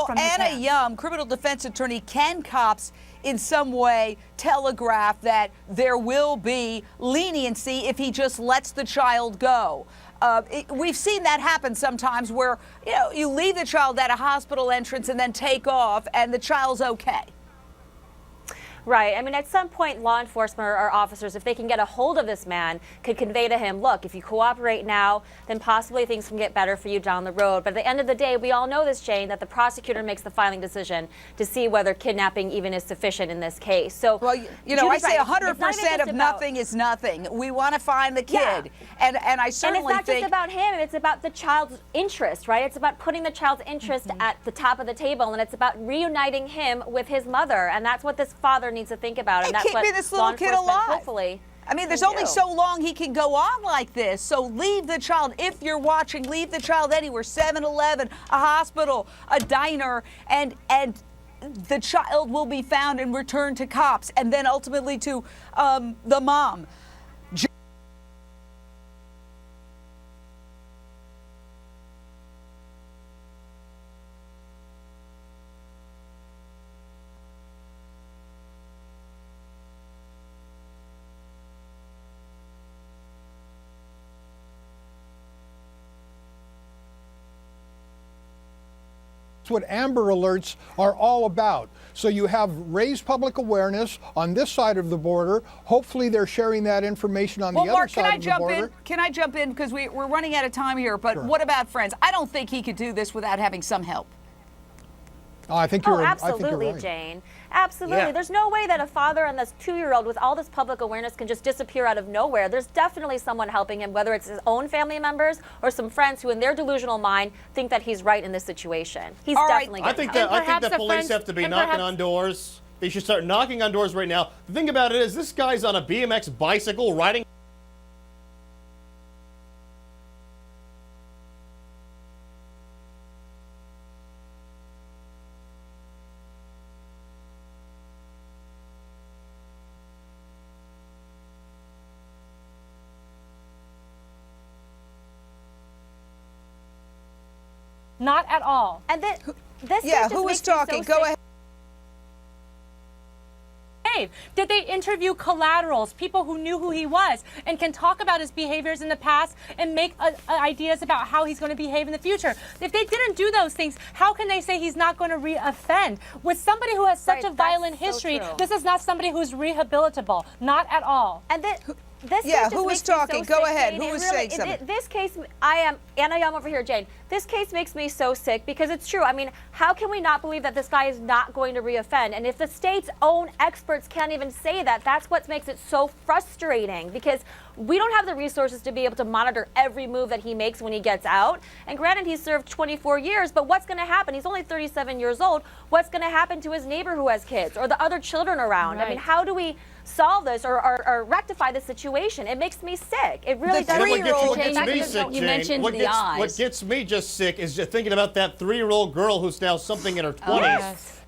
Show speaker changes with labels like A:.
A: from his
B: Anna
A: hands.
B: Yum, criminal defense attorney, can cops in some way telegraph that there will be leniency if he just lets the child go? We've seen that happen sometimes where, you leave the child at a hospital entrance and then take off and the child's okay.
C: Right. I mean, at some point, law enforcement or officers, if they can get a hold of this man, could convey to him, look, if you cooperate now, then possibly things can get better for you down the road. But at the end of the day, we all know this, Jane, that the prosecutor makes the filing decision to see whether kidnapping even is sufficient in this case. So,
B: well, I say 100% of nothing is nothing. We want to find the kid.
C: Yeah.
B: And I certainly
C: think... And it's not just about him. It's about the child's interest, right? It's about putting the child's interest at the top of the table, and it's about reuniting him with his mother. And that's what this father needs to think about, and that's what
B: this little kid alive.
C: Hopefully,
B: I mean, there's only so long he can go on like this. So leave the child, if you're watching, leave the child anywhere, 7-Eleven, a hospital, a diner, and the child will be found and returned to cops, and then ultimately to the mom.
D: That's what Amber Alerts are all about. So you have raised public awareness on this side of the border. Hopefully they're sharing that information on the other side of the border.
B: Can I jump in? Because we're running out of time here, but what about friends? I don't think he could do this without having some help.
D: I think you're
C: absolutely,
D: right.
C: Jane. Absolutely.
E: Yeah.
C: There's no way that a father and this 2-year-old with all this public awareness can just disappear out of nowhere. There's definitely someone helping him, whether it's his own family members or some friends who, in their delusional mind, think that he's right in this situation. He's definitely getting help.
E: I think that police have to be knocking on doors. They should start knocking on doors right now. The thing about it is, this guy's on a BMX bicycle riding.
A: Not at all.
C: And this
B: who was talking? Go ahead.
A: Did they interview collaterals, people who knew who he was and can talk about his behaviors in the past and make ideas about how he's going to behave in the future? If they didn't do those things, how can they say he's not going to re-offend? With somebody who has such a violent history, this is not somebody who's rehabilitable. Not at all.
C: And who
B: was talking? Go ahead. Who was saying something?
C: This case, I am Anna Yum over here, Jane. This case makes me so sick because it's true. I mean, how can we not believe that this guy is not going to reoffend? And if the state's own experts can't even say that, that's what makes it so frustrating, because we don't have the resources to be able to monitor every move that he makes when he gets out. And granted, he served 24 years, but what's going to happen? He's only 37 years old. What's going to happen to his neighbor who has kids or the other children around?
A: Right.
C: I mean, how do we solve this or rectify this situation? It makes me sick. It really does.
E: What gets me sick,
F: you
E: Jane,
F: mentioned
E: what
F: the eyes.
E: gets me just sick is just thinking about that 3-year-old girl who's now something in her 20s.
A: Yes.